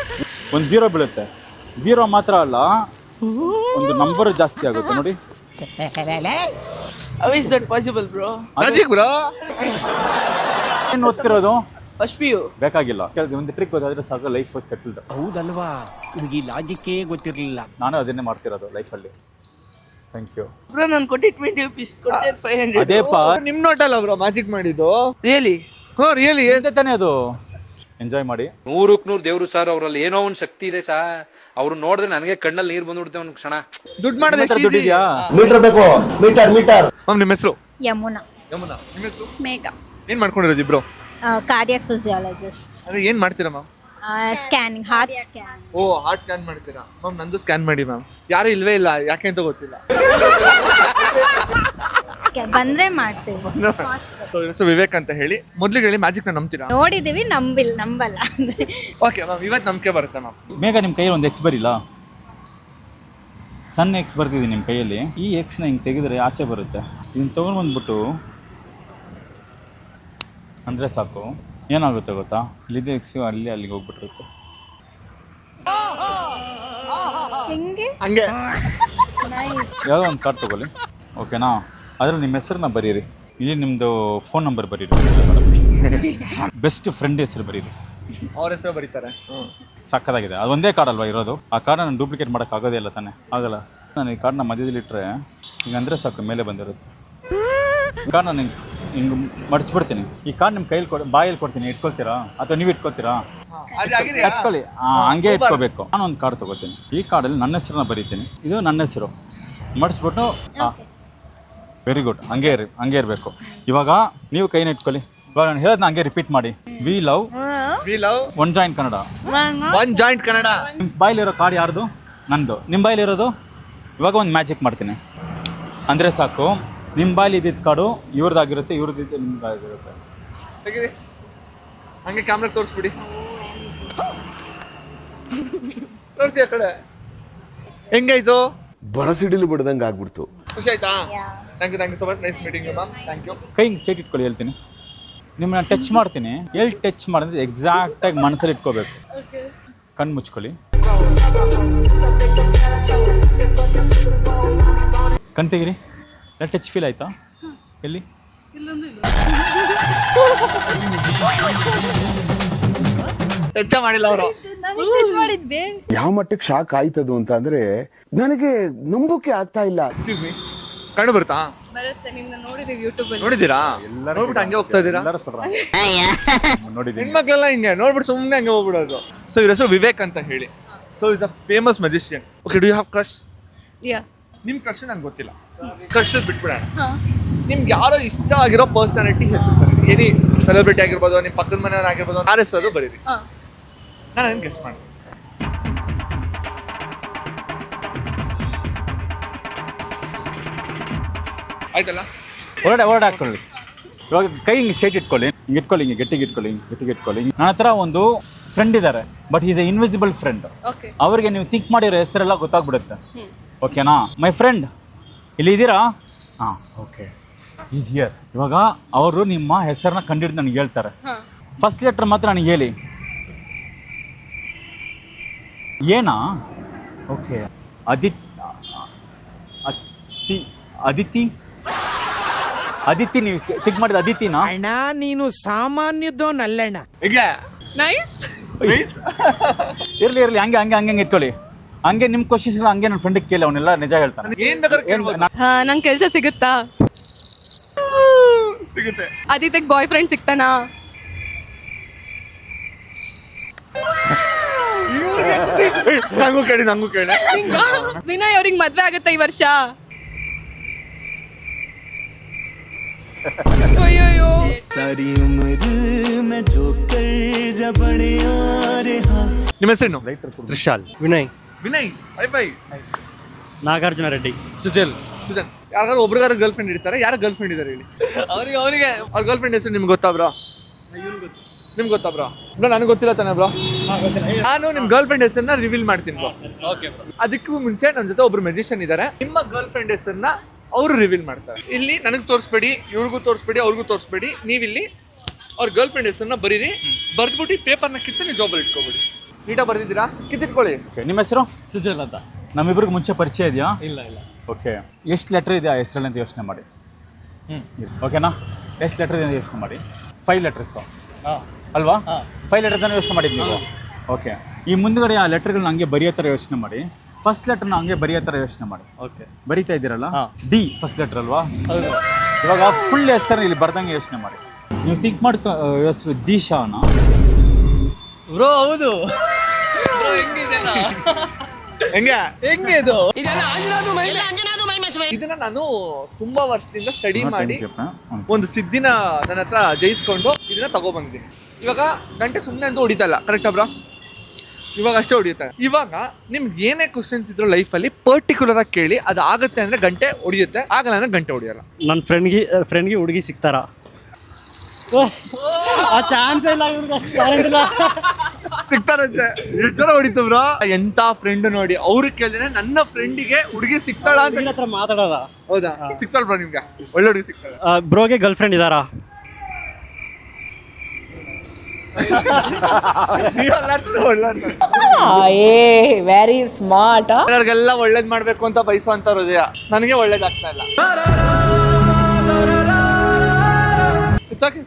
ಒಂದು 0 ಬೀಳುತ್ತೆ. 0 ಮಾತ್ರ ಅಲ್ಲ, ಒಂದು ನಂಬರ್ ಜಾಸ್ತಿ ಆಗುತ್ತೆ ನೋಡಿ. How is that possible, bro? Magic bro. ಏನು ಓದ್ತಿರೋದು? First PU. ಬೇಕಾಗಿಲ್ಲ, ಒಂದು ಟ್ರಿಕ್ ಗೊತ್ತಾದ್ರೆ ಸಾಕು, ಲೈಫ್ ಸೆಟಲ್ಡ್. ಹೌದಲ್ವಾ, ನನಗೆ ಈ ಲಾಜಿಕ್ಕೇ ಗೊತ್ತಿರಲಿಲ್ಲ. ನಾನು ಅದನ್ನೇ ಮಾಡ್ತಿರೋದು ಲೈಫಲ್ಲಿ. ಥ್ಯಾಂಕ್ ಯು Bro, ನಾನು ಕೊಟ್ಟಿ 20 rupees, ಕೊಟ್ಟೆ 500. ಅದೇಪ್ಪ, ನಿಮ್ ನೋಟಲ್ಲ ಬ್ರೋ ಮ್ಯಾಜಿಕ್ ಮಾಡಿದ್ದು. Really? ಹೋ ರಿಯಲಿ? ತಾನೇ ಅದು. ಎಂಜಾಯ್ ಮಾಡಿ. 100ಕ್ಕೆ 100 ದೇವ್ರು ಸರ್, ಅವರಲ್ಲಿ ಏನೋ ಒಂದು ಶಕ್ತಿ ಇದೆ ಸರ್. ಅವ್ರು ನೋಡಿದ್ರೆ ನನಗೆ ಕಣ್ಣಲ್ಲಿ ನೀರು ಬಂದ್ಬಿಡುತ್ತೆ ಒಂದು ಕ್ಷಣ. ದುಡ್ಡು ಮಾಡೋದು ಎಷ್ಟು ಈಸಿ. ದುಡ್ಡಿದ್ಯಾ? ಮೀಟರ್ ಬೇಕು, ಮೀಟರ್. ಮ್ಯಾಮ್ ನಿಮ್ಮ ಹೆಸರು? ಯಮುನಾ. ನಿಮ್ಮ ಹೆಸರು? ಮೇಘ. ಏನ್ ಮಾಡ್ಕೊಂಡಿರೋದು ಇಬ್ರು? ಕಾರ್ಡಿಯಾಕ್ ಫಿಸಿಯಾಲಜಿಸ್ಟ್. ಅದೇ ಏನ್ ಮಾಡ್ತೀರಾ ಮ್ಯಾಮ್? Scanning, heart scan. ಓ, ಹಾರ್ಟ್ ಸ್ಕ್ಯಾನ್ ಮಾಡ್ತೀರಾ ಮ್ಯಾಮ್? ನಂದು ಸ್ಕ್ಯಾನ್ ಮಾಡಿ ಮ್ಯಾಮ್. ಯಾರು ಇಲ್ವೇ ಇಲ್ಲ, ಯಾಕೆ ಅಂತ ಗೊತ್ತಿಲ್ಲ. ಬಂದ್ರೆ ಮಾಡ್ತೀವಿ. ಸೊ ವಿವೇಕ್ ಅಂತ ಹೇಳಿ, ಮೊದ್ಲಿಗೆ ಹೇಳಿ ಮ್ಯಾಜಿಕ್ ನ ನಂಬ್ತೀರಾ? ನೋಡಿದೀವಿ, ನಂಬಲ್ಲ ಅಂದ್ರೆ. ಓಕೆ ಮ್ಯಾಮ್, ಇವತ್ತು ನಂಬಿಕೆ ಬರುತ್ತೆ ಮ್ಯಾಮ್. ಬೇಗ ನಿಮ್ಮ ಕೈಯಲ್ಲಿ ಒಂದು ಎಕ್ಸ್ ಬರಿಲ್ಲ, ಸಣ್ಣ ಎಕ್ಸ್ ಬರ್ತಿದ್ದೀನಿ ನಿಮ್ಮ ಕೈಯಲ್ಲಿ. ಈ ಎಕ್ಸ್ನ ಹಿಂಗೆ ತೆಗೆದ್ರೆ ಆಚೆ ಬರುತ್ತೆ. ಇದನ್ನು ತೊಗೊಂಡು ಬಂದ್ಬಿಟ್ಟು ಅಂದರೆ ಸಾಕು, ಏನಾಗುತ್ತೆ ಗೊತ್ತಾ? ಇಲ್ಲಿದ್ದ ಎಕ್ಸು ಅಲ್ಲಿಗೆ ಹೋಗ್ಬಿಟ್ಟಿರುತ್ತೆ. ಹಂಗೆ ಯಾವುದೋ ಒಂದು ಕಾರ್ಡ್ ತೊಗೊಳ್ಳಿ, ಓಕೆನಾ? ಅದರಲ್ಲಿ ನಿಮ್ಮ ಹೆಸರನ್ನ ಬರೀರಿ, ಇಲ್ಲಿ ನಿಮ್ಮದು ಫೋನ್ ನಂಬರ್ ಬರೀರಿ, ಬೆಸ್ಟ್ ಫ್ರೆಂಡ್ ಹೆಸರು ಬರೀರಿ. ಅವ್ರ ಹೆಸರು ಬರೀತಾರೆ. ಸಕ್ಕತ್ತಾಗಿದೆ. ಅದು ಒಂದೇ ಕಾರ್ಡ್ ಅಲ್ವಾ ಇರೋದು? ಆ ಕಾರ್ಡನ್ನ ನಾನು ಡೂಪ್ಲಿಕೇಟ್ ಮಾಡೋಕ್ಕಾಗೋದೇ ಇಲ್ಲ ತಾನೆ, ಆಗಲ್ಲ. ನಾನು ಈ ಕಾರ್ಡ್ನ ಮಧ್ಯದಲ್ಲಿ ಇಟ್ಟರೆ ಹಿಂಗಂದರೆ ಸಾಕು, ಮೇಲೆ ಬಂದಿರುತ್ತೆ. ಕಾರ್ಡ್ ನಾನು ಹಿಂಗೆ ಮಡಚ್ಬಿಡ್ತೀನಿ. ಈ ಕಾರ್ಡ್ ನಿಮ್ಮ ಕೈಯಲ್ಲಿ ಬಾಯಲ್ಲಿ ಕೊಡ್ತೀನಿ, ಇಟ್ಕೊಳ್ತೀರಾ ಅಥವಾ ನೀವು ಇಟ್ಕೊಳ್ತೀರಾ? ಹಚ್ಕೊಳ್ಳಿ. ಹಂಗೆ ಇಟ್ಕೋಬೇಕು. ನಾನೊಂದು ಕಾರ್ಡ್ ತೊಗೋತೀನಿ. ಈ ಕಾರ್ಡಲ್ಲಿ ನನ್ನ ಹೆಸರನ್ನ ಬರೀತೀನಿ, ಇದು ನನ್ನ ಹೆಸರು. ಮಡಿಸ್ಬಿಟ್ಟು ವೆರಿ ಗುಡ್, ಹಂಗೆ ಇರಬೇಕು. ಇವಾಗ ನೀವು ಕೈನ ಇಟ್ಕೊಳ್ಳಿ. ಇವಾಗ ನಾನು ಹೇಳೋದನ್ನ ಹಂಗೆ ರಿಪೀಟ್ ಮಾಡಿ. We love one joint Kannada. One joint Kannada. ನಿಮ್ಮ ಬಾಯಲ್ಲಿರೋ ಕಾರ್ಡ್ ಯಾರ್ದು? ನಂದು. ನಿಮ್ಮ ಬಾಯಲ್ಲಿರೋದು? ಇವಾಗ ಒಂದು ಮ್ಯಾಜಿಕ್ ಮಾಡ್ತೀನಿ ಅಂದರೆ ಸಾಕು, ನಿಮ್ಮ ಬಾಯಲ್ಲಿ ಇದ್ದಿದ್ದು ಕಾರ್ಡು ಇವ್ರದ್ದಾಗಿರುತ್ತೆ, ಇವ್ರದ್ದು ನಿಮ್ದಾಗಿರುತ್ತೆ. ತೆಗೀರಿ, ಹಂಗೆ ಕ್ಯಾಮ್ರಾಗೆ ತೋರಿಸ್ಬಿಡಿ. ತೋರಿಸಿ ಆ ಕಡೆ. ಹೆಂಗಾಯ್ತು? ಬರಸಿಡಿಲು ಬಿಡ್ದಂಗೆ ಆಗ್ಬಿಡ್ತು. ಖುಷಿ ಆಯ್ತಾ? Thank you so much. Nice meeting you ma'am. Thank you. ಕೈ ಹಿಂಗೆ ಸ್ಟ್ರೈಟ್ ಇಟ್ಕೊಳ್ಳಿ, ಹೇಳ್ತೀನಿ. ನಿಮ್ಮನ್ನ ಟಚ್ ಮಾಡ್ತೀನಿ. ಎಲ್ಲಿ ಟಚ್ ಮಾಡಿದ್ರೆ ಎಕ್ಸಾಕ್ಟಾಗಿ ಮನಸ್ಸಲ್ಲಿ ಇಟ್ಕೋಬೇಕು. ಕಣ್ಣು ಮುಚ್ಕೊಳ್ಳಿ. ಕಣ್ ತೆಗಿರಿ. ಟಚ್ ಫೀಲ್ ಆಯ್ತಾ? ಎಲ್ಲಿ? ಟಚ್ ಮಾಡಿಲ್ಲ ಅವರು. ಯಾವ ಮಟ್ಟಕ್ಕೆ ಶಾಕ್ ಆಯ್ತದು ಅಂತ ಅಂದ್ರೆ ನನಗೆ ನಂಬೋಕೆ ಆಗ್ತಾ ಇಲ್ಲ. ಎಕ್ಸ್ಕ್ಯೂಸ್ ಮೀ, ಕಣ್ಣು ಬರುತ್ತಾ? ಬರುತ್ತೆ ನಿನ್ನ ನೋಡಿದೀವಿ ಯೂಟ್ಯೂಬ್ ಅಲ್ಲಿ. ನೋಡಿದ್ದೀರಾ? ನೋಡ್ಬಿಟ್ಟು ಹಂಗೆ ಹೋಗ್ತಾ ಇದ್ದೀರಾ? ಎಲ್ಲರೂ சொல்றாங்க ನೋಡಿದ್ದೀನಿ. ಹೆಣ್ಮಕ್ಳೆಲ್ಲ ಹಿಂಗೆ ನೋಡ್ಬಿಟ್ಟು ಸುಮ್ಮನೆ ಹಂಗೆ ಹೋಗ್ಬಿಡೋದು. ಸೊ ಇವ್ರ ಹೆಸರು ವಿವೇಕ್ ಅಂತ ಹೇಳಿ. So is a famous magician. Okay, do you have crush? Yeah. ನಿಮ್ ಕ್ರಶ್ ನಂಗೆ ಗೊತ್ತಿಲ್ಲ. ಕ್ರಶ್ ಬಿಟ್ಬಿಡೋಣ. ನಿಮ್ಗೆ ಯಾರೋ ಇಷ್ಟ ಆಗಿರೋ ಪರ್ಸನಾಲಿಟಿ ಹೆಸರು ಬರೀರಿ. ಏನಿ ಸೆಲೆಬ್ರಿಟಿ ಆಗಿರ್ಬೋದು, ನಿಮ್ಮ ಪಕ್ಕದ ಮನೆಯವ್ರು ಆಗಿರ್ಬೋದು, ಯಾರ ಹೆಸರು ಬರೀರಿ. ನಾನು ಅದನ್ನು ಗೆಸ್ ಮಾಡ್ತೀನಿ. ಆಯ್ತಲ್ಲ? ಹೊರಡೆ ಹಾಕೊಳ್ಳಿ. ಇವಾಗ ಕೈ ಹಿಂಗೆ ಸ್ಟ್ರೈಟ್ ಇಟ್ಕೊಳ್ಳಿ, ಹಿಂಗೆ ಇಟ್ಕೊಳ್ಳಿ, ಹಿಂಗೆ ಗಟ್ಟಿಗೆ ಇಟ್ಕೊಳ್ಳಿ, ಗಟ್ಟಿಗೆ ಇಟ್ಕೊಳ್ಳಿ. ನನ್ನ ಹತ್ರ ಒಂದು ಫ್ರೆಂಡ್ ಇದ್ದಾರೆ, but is A invisible friend. Okay. ಅವ್ರಿಗೆ ನೀವು ಥಿಂಕ್ ಮಾಡಿರೋ ಹೆಸರೆಲ್ಲ ಗೊತ್ತಾಗ್ಬಿಡುತ್ತೆ. ಓಕೆನಾ? ಮೈ ಫ್ರೆಂಡ್ ಇಲ್ಲಿ ಇದ್ದೀರಾ? ಹಾಂ, ಓಕೆ, ಈಸ್ ಹಿಯರ್. ಇವಾಗ ಅವರು ನಿಮ್ಮ ಹೆಸರನ್ನ ಕಂಡಿಡ್ದು ನನಗೆ ಹೇಳ್ತಾರೆ. ಫಸ್ಟ್ ಲೆಟ್ರ್ ಮಾತ್ರ ನನಗೆ ಹೇಳಿ. ಏನಾ? ಓಕೆ. ಅದಿತಿ ನೀವು ಥಿಂಕ್ ಮಾಡಿದ ಅದಿತಿನಾ? ಅಣ್ಣ ನೀನು ಸಾಮಾನ್ಯದೋನಲ್ಲಣ್ಣ. ಈಗ ನೈಸ್. ಇರ್ಲಿ ಇರ್ಲಿ, ಹಂಗೆ ಹಂಗೆ ಹಂಗೆ ಇಟ್ಕೊಳ್ಳಿ. ಹಂಗೆ ನಿಮ್ಮ ಕ್ವಶನ್ಸ್ ಎಲ್ಲ ಹಂಗೆ ನನ್ನ ಫ್ರೆಂಡಿಗೆ ಕೇಳಿ, ಅವನ್ನೆಲ್ಲ ನಿಜ ಹೇಳ್ತಾನೆ. ಏನ್ ಬೇಕಾದ್ರೆ ಕೇಳ್ಬೋದು. ನಂಗೆ ಕೆಲಸ ಸಿಗುತ್ತಾ? ಸಿಗುತ್ತೆ. ಆದಿತ್ಯಗೆ ಬಾಯ್ ಫ್ರೆಂಡ್ ಸಿಗ್ತಾನಾ? ನಂಗೂ ಕೇಳಿ. ವಿನಯ್ ಅವ್ರಿಗೆ ಮದ್ವೆ ಆಗುತ್ತೆ ಈ ವರ್ಷ. ಅಯ್ಯೋ. ನಿಮ್ಮ ಹೆಸರೇನು? ತ್ರಿಶಾಲ್. ವಿನಯ್. ಬೈ. ನಾಗಾರ್ಜುನ ರೆಡ್ಡಿ. ಸುಜನ್. ಯಾರು ಒಬ್ರಿಗಾರ ಗರ್ಲ್ ಫ್ರೆಂಡ್ ಇರ್ತಾರೆ? ಯಾರ ಗರ್ಲ್ ಫ್ರೆಂಡ್ ಇದ್ದಾರೆ ಹೇಳಿ? ಅವರಿಗೆ ಅವ್ರ ಗರ್ಲ್ ಫ್ರೆಂಡ್ ಹೆಸರು ನಿಮ್ಗೆ ಗೊತ್ತಾ ಬ್ರೋ? ನಿಮ್ಗೆ ಗೊತ್ತಾ ಬ್ರೋ? ನನಗೆ ಗೊತ್ತಿಲ್ಲ ತಾನೆ ಬ್ರೋ. ನಾನು ನಿಮ್ ಗರ್ಲ್ ಫ್ರೆಂಡ್ ಹೆಸರನ್ನ ರಿವೀಲ್ ಮಾಡ್ತೀನಿ ಬ್ರೋ. ಅದಕ್ಕೂ ಮುಂಚೆ ನನ್ನ ಜೊತೆ ಒಬ್ರು ಮ್ಯಾಜಿಷಿಯನ್ ಇದ್ದಾರೆ. ನಿಮ್ಮ ಗರ್ಲ್ ಫ್ರೆಂಡ್ ಹೆಸರನ್ನ ಅವರು ರಿವೀಲ್ ಮಾಡ್ತಾರೆ. ಇಲ್ಲಿ ನನಗೆ ತೋರಿಸ್ಬೇಡಿ, ಇವ್ರಿಗೂ ತೋರಿಸ್ಬೇಡಿ, ಅವ್ರಿಗೂ ತೋರಿಸ್ಬೇಡಿ. ನೀವಿಲ್ಲಿ ಅವ್ರ ಗರ್ಲ್ ಫ್ರೆಂಡ್ ಹೆಸರನ್ನ ಬರೀರಿ. ಬರ್ದ್ಬಿಟ್ಟು ಪೇಪರ್ನ ಕಿತ್ತು ನೀವು ಜಾಬಲ್ಲಿ ಇಟ್ಕೊಬಿಡಿ. ನೀಟಾಗಿ ಬರ್ದಿದ್ದೀರಾ? ಕಿತ್ತಿಟ್ಕೊಳ್ಳಿ. ನಿಮ್ಮ ಹೆಸರು? ಸುಜಲ್ ಅಂತ. ನಮ್ಮಿಬ್ರಿಗೆ ಮುಂಚೆ ಪರಿಚಯ ಇದೆಯಾ? ಇಲ್ಲ. ಓಕೆ. ಎಷ್ಟು ಲೆಟ್ರ್ ಇದೆ ಆ ಹೆಸರಲ್ಲಿ ಅಂತ ಯೋಚನೆ ಮಾಡಿ. ಓಕೆನಾ? ಎಷ್ಟು ಲೆಟ್ರ್ ಇದೆ ಅಂತ ಯೋಚನೆ ಮಾಡಿ. 5 ಲೆಟರ್ಸು ಅಲ್ವಾ? 5 ಲೆಟರ್ಸ್ ಯೋಚನೆ ಮಾಡಿದ್ದು ನೀವು. ಓಕೆ. ಈ ಮುಂದ್ಗಡೆ ಆ ಲೆಟರ್ಗಳನ್ನ ಹಂಗೆ ಬರೆಯೋ ಥರ ಯೋಚನೆ ಮಾಡಿ. ಫಸ್ಟ್ ಲೆಟರ್ನ ಹಂಗೆ ಬರೆಯೋ ಥರ ಯೋಚನೆ ಮಾಡಿ. ಓಕೆ. ಬರೀತಾ ಇದ್ದೀರಲ್ಲ, ಡಿ ಫಸ್ಟ್ ಲೆಟರ್ ಅಲ್ವಾ? ಇವಾಗ ಫುಲ್ ಹೆಸರು ಇಲ್ಲಿ ಬರ್ದಂಗೆ ಯೋಚನೆ ಮಾಡಿ. ನೀವು ಥಿಂಕ್ ಮಾಡ್ಕೊ ಹೆಸರು ದೀಶಾನ ಬ್ರೋ. ಹೌದು. ಹೆಂಗೆ ಇದು? ಇದನ್ನ ನಾನು ತುಂಬಾ ವರ್ಷದಿಂದ ಸ್ಟಡಿ ಮಾಡಿ ಒಂದು ಸಿದ್ಧಿನ ನನ್ನ ಹತ್ರ ಜಯಿಸ್ಕೊಂಡು ಇದನ್ನ ತಗೊಬಂದಿದ್ದೀನಿ. ಇವಾಗ ಗಂಟೆ ಸುಮ್ಮನೆ ಅಂತ ಹೊಡಿತಲ್ಲ, ಕರೆಕ್ಟಾ ಬ್ರೋ? ಇವಾಗ ಅಷ್ಟೇ ಹೊಡಿಯುತ್ತೆ. ಇವಾಗ ನಿಮ್ಗೆ ಏನೇ ಕ್ವಶನ್ಸ್ ಇದ್ರು ಲೈಫಲ್ಲಿ ಪರ್ಟಿಕ್ಯುಲರ್ ಆಗಿ ಕೇಳಿ, ಅದು ಆಗುತ್ತೆ ಅಂದ್ರೆ ಗಂಟೆ ಹೊಡಿಯುತ್ತೆ, ಆಗಲ್ಲ ಅಂದ್ರೆ ಗಂಟೆ ಹೊಡಿಯಲ್ಲ. ನನ್ನ ಫ್ರೆಂಡ್ಗೆ ಹುಡುಗಿ ಸಿಗ್ತಾರಾ? ಆ ಚಾನ್ಸ್ ಇಲ್ಲ. ಸಿಗ್ತಾರಂತೆ. ಎಷ್ಟು ಜನ ಹೊಡಿತು ಬ್ರೋ? ಎಂತ ಫ್ರೆಂಡ್ ನೋಡಿ, ಅವ್ರು ಕೇಳಿದ್ರೆ ನನ್ನ ಫ್ರೆಂಡಿಗೆ ಹುಡುಗಿ ಸಿಗ್ತಾಳ ಅಂತ ಹತ್ರ ಮಾತಾಡೋದ. ಹೌದಾ? ಸಿಗ್ತಾಳ ಬ್ರೋ ನಿಮ್ಗೆ? ಒಳ್ಳೆ ಹುಡುಗಿ ಸಿಗ್ತಾಳ? ಬ್ರೋಗೆ ಗರ್ಲ್ ಫ್ರೆಂಡ್ ಇದಾರಾ? Very smart. ಎಲ್ಲರಿಗೆಲ್ಲ ಒಳ್ಳೇದ್ ಮಾಡ್ಬೇಕು ಅಂತ ಬಯಸುವಂತ ಹೃದಯ. ನನಗೆ ಒಳ್ಳೇದಾಗ್ತಾ ಇಲ್ಲ.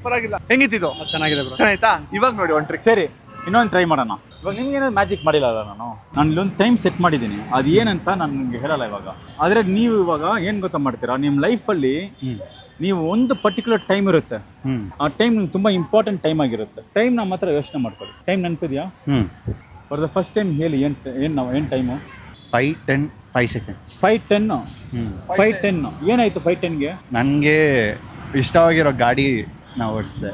ಪರವಾಗಿಲ್ಲ. ಹೆಂಗಿತ್ತು? ಚೆನ್ನಾಗಿದೆ ಬ್ರೋ. ಚೆನ್ನಾಯ್ತಾ? ಇವಾಗ ನೋಡಿ ಒಂದು ಟ್ರಿಕ್. ಸರಿ, ಇನ್ನೊಂದು ಟ್ರೈ ಮಾಡೋಣ. ಇವಾಗ ನಿಮ್ಗೆ ಏನಾದ್ರು ಮ್ಯಾಜಿಕ್ ಮಾಡಿಲ್ಲ ಅಲ್ಲ ನಾನು ಇಲ್ಲೊಂದು ಟೈಮ್ ಸೆಟ್ ಮಾಡಿದ್ದೀನಿ. ಅದು ಏನಂತ ನಾನು ನಿಮಗೆ ಹೇಳಲ್ಲ ಇವಾಗ. ಆದರೆ ನೀವು ಇವಾಗ ಏನು ಗೊತ್ತಾ ಮಾಡ್ತೀರಾ, ನಿಮ್ಮ ಲೈಫಲ್ಲಿ ನೀವು ಒಂದು ಪರ್ಟಿಕ್ಯುಲರ್ ಟೈಮ್ ಇರುತ್ತೆ. ಆ ಟೈಮ್ ನಿಮ್ಗೆ ತುಂಬ ಇಂಪಾರ್ಟೆಂಟ್ ಟೈಮ್ ಆಗಿರುತ್ತೆ. ಟೈಮ್ನ ಮಾತ್ರ ಯೋಚನೆ ಮಾಡ್ಕೊಳ್ಳಿ. ಟೈಮ್ ನೆನಪಿದೆಯಾ? ಫಾರ್ ದ ಫಸ್ಟ್ ಟೈಮ್ ಹೇಳಿ. ಏನು ಟೈಮು? 5:10 5 seconds. 5:10. 5:10 ಏನಾಯಿತು? 5:10ಗೆ ನನಗೆ ಇಷ್ಟವಾಗಿರೋ ಗಾಡಿ ನಾವು ಓಡಿಸಿದೆ.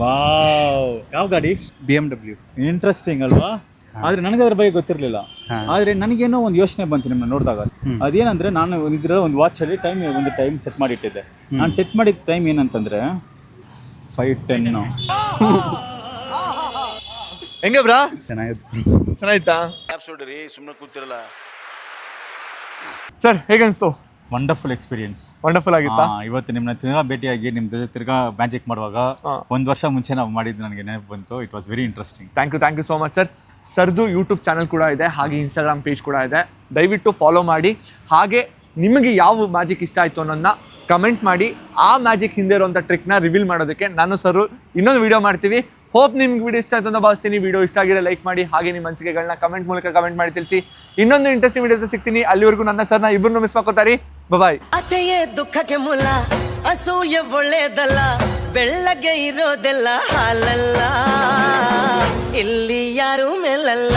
ವಾವ್! ಯಾವ ಗಾಡಿ? BMW. ಇಂಟ್ರೆಸ್ಟಿಂಗ್ ಅಲ್ವಾ? ಆದರೆ ನನಗೆ ಅದ್ರ ಬಗ್ಗೆ ಗೊತ್ತಿರಲಿಲ್ಲ. ಆದರೆ ನನಗೇನೋ ಒಂದು ಯೋಚನೆ ಬಂತು ನಿಮ್ಮನ್ನ ನೋಡಿದಾಗ. ಅದೇನಂದರೆ, ನಾನು ಇದ್ರಲ್ಲಿ ಒಂದು ವಾಚಲ್ಲಿ ಒಂದು ಟೈಮ್ ಸೆಟ್ ಮಾಡಿಟ್ಟಿದ್ದೆ. ನಾನು ಸೆಟ್ ಮಾಡಿದ ಟೈಮ್ ಏನಂತಂದರೆ 5:10. ಹೆಂಗೆ ಬ್ರಾ? ಚೆನ್ನಾಯ್ತಾ? ಸುಮ್ಮನೆ ಕೂತಿರಲ್ಲ ಸರ್, ಹೇಗನ್ಸ್ತು? Wonderful experience. ವಂಡರ್ಫುಲ್ ಆಗಿತ್ತಾ? ಇವತ್ತು ನಿಮ್ಮನ್ನ ತಿರ್ಗಾ ಭೇಟಿಯಾಗಿ ನಿಮ್ಮ ಜೊತೆ ತಿರ್ಗಾ ಮ್ಯಾಜಿಕ್ ಮಾಡುವಾಗ 1 ವರ್ಷ ಮುಂಚೆ ನಾವು ಮಾಡಿದ್ದು ನನಗೆ ನೆನಪು ಬಂತು. It was very interesting. Thank you so much sir. ಸರ್ದು ಯೂಟ್ಯೂಬ್ ಚಾನಲ್ ಕೂಡ ಇದೆ, ಹಾಗೆ ಇನ್ಸ್ಟಾಗ್ರಾಮ್ ಪೇಜ್ ಕೂಡ ಇದೆ. ದಯವಿಟ್ಟು ಫಾಲೋ ಮಾಡಿ. ಹಾಗೆ ನಿಮಗೆ ಯಾವ ಮ್ಯಾಜಿಕ್ ಇಷ್ಟ ಆಯಿತು ಅನ್ನೋದನ್ನ ಕಮೆಂಟ್ ಮಾಡಿ. ಆ ಮ್ಯಾಜಿಕ್ ಹಿಂದೆ ಇರುವಂಥ ಟ್ರಿಕ್ನ ರಿವೀಲ್ ಮಾಡೋದಕ್ಕೆ ನಾನು ಸರ್ ಇನ್ನೊಂದು ವಿಡಿಯೋ ಮಾಡ್ತೀವಿ. ಹೋಪ್ ನಿಮ್ಗೆ ವಿಡಿಯೋ ಇಷ್ಟ ಆಯ್ತು ಅಂತ ಭಾವಿಸ್ತೀನಿ. ವಿಡಿಯೋ ಇಷ್ಟ ಆಗಿರೋ ಲೈಕ್ ಮಾಡಿ, ಹಾಗೆ ನಿಮ್ಮ ಅನಿಸಿಕೆಗಳನ್ನ ಕಮೆಂಟ್ ಮೂಲಕ ಕಮೆಂಟ್ ಮಾಡಿ ತಿಳಿಸಿ. ಇನ್ನೊಂದು ಇಂಟ್ರೆಸ್ಟಿಂಗ್ ವಿಡಿಯೋ ಸಿಗ್ತೀನಿ. ಅಲ್ಲಿವರೆಗೂ ನನ್ನ ಸರ್ನ ಇಬ್ಬರನ್ನು ಮಿಸ್ ಮಾಡ್ಕೋತಾರೆ. ಬಾಯ್. ಅಸೆಯೇ ದುಃಖಕ್ಕೆ ಮೂಲ, ಅಸೂಯೆ ಒಳ್ಳೇದಲ್ಲ, ಬೆಳ್ಳಗೆ ಇರೋದೆಲ್ಲ ಹಾಲಲ್ಲ, ಇಲ್ಲಿ ಯಾರು ಮೇಲಲ್ಲ.